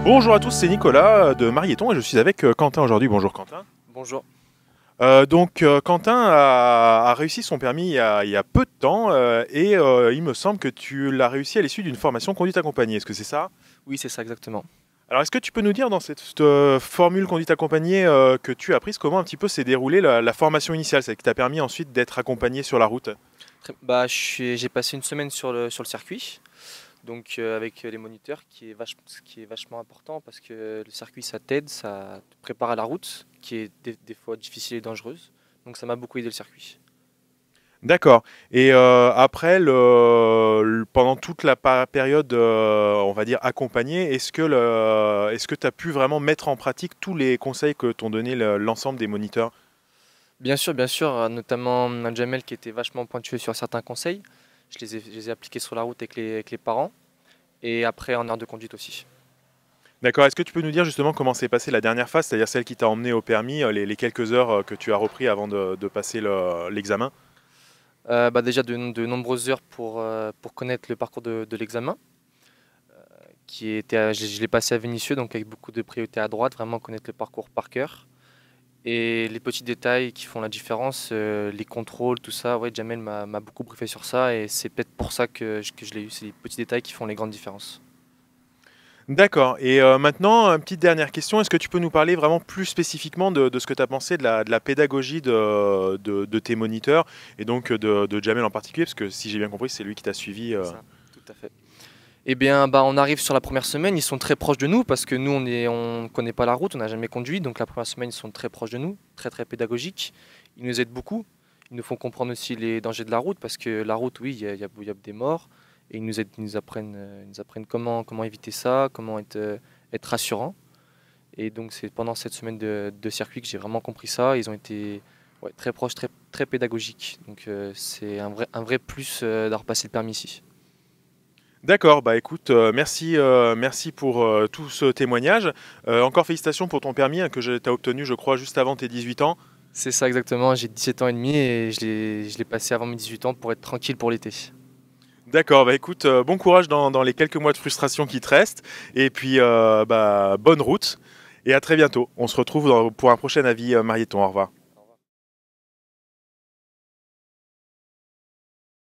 Bonjour à tous, c'est Nicolas de Marieton et je suis avec Quentin aujourd'hui. Bonjour Quentin. Bonjour. Quentin a réussi son permis il y a peu de temps et il me semble que tu l'as réussi à l'issue d'une formation conduite accompagnée. Est-ce que c'est ça? Oui, c'est ça exactement. Alors est-ce que tu peux nous dire dans cette formule conduite accompagnée que tu as prise, comment un petit peu s'est déroulée la formation initiale, celle qui t'a permis ensuite d'être accompagné sur la route? Bah, j'ai passé une semaine sur le circuit, donc avec les moniteurs, ce qui est vachement important parce que le circuit ça t'aide, ça te prépare à la route, qui est des fois difficile et dangereuse. Donc ça m'a beaucoup aidé le circuit. D'accord. Et après, pendant toute la période, on va dire, accompagnée, est-ce que tu as pu vraiment mettre en pratique tous les conseils que t'ont donné l'ensemble des moniteurs? Bien sûr, notamment un Jamel qui était vachement pointueux sur certains conseils. Je les ai appliqués sur la route avec les parents et après en heure de conduite aussi. D'accord. Est-ce que tu peux nous dire justement comment s'est passée la dernière phase, c'est-à-dire celle qui t'a emmené au permis, les quelques heures que tu as repris avant de passer l'examen? Bah déjà de nombreuses heures pour connaître le parcours de l'examen. Je l'ai passé à Vénissieux, donc avec beaucoup de priorité à droite, vraiment connaître le parcours par cœur. Et les petits détails qui font la différence, les contrôles, tout ça, ouais, Jamel m'a beaucoup briefé sur ça et c'est peut-être pour ça que je l'ai eu. C'est les petits détails qui font les grandes différences. D'accord. Et maintenant, une petite dernière question. Est-ce que tu peux nous parler vraiment plus spécifiquement de ce que tu as pensé de la pédagogie de tes moniteurs et donc de Jamel en particulier, parce que si j'ai bien compris, c'est lui qui t'a suivi. C'est ça, tout à fait. Eh bien, bah, on arrive sur la première semaine, ils sont très proches de nous parce que nous, on connaît pas la route, on n'a jamais conduit, donc la première semaine, ils sont très proches de nous, très très pédagogiques. Ils nous aident beaucoup, ils nous font comprendre aussi les dangers de la route parce que la route, oui, il y a des morts et ils nous aident, ils nous apprennent comment éviter ça, comment être rassurant. Et donc, c'est pendant cette semaine de circuit que j'ai vraiment compris ça. Ils ont été ouais, très proches, très, très pédagogiques. Donc, c'est un vrai plus d'avoir passé le permis ici. D'accord. Bah écoute, merci pour tout ce témoignage. Encore félicitations pour ton permis hein, que tu as obtenu, je crois, juste avant tes 18 ans. C'est ça exactement, j'ai 17 ans et demi et je l'ai passé avant mes 18 ans pour être tranquille pour l'été. D'accord. Bah écoute, bon courage dans les quelques mois de frustration qui te restent. Et puis, bah, bonne route et à très bientôt. On se retrouve pour un prochain avis Marieton. Au revoir.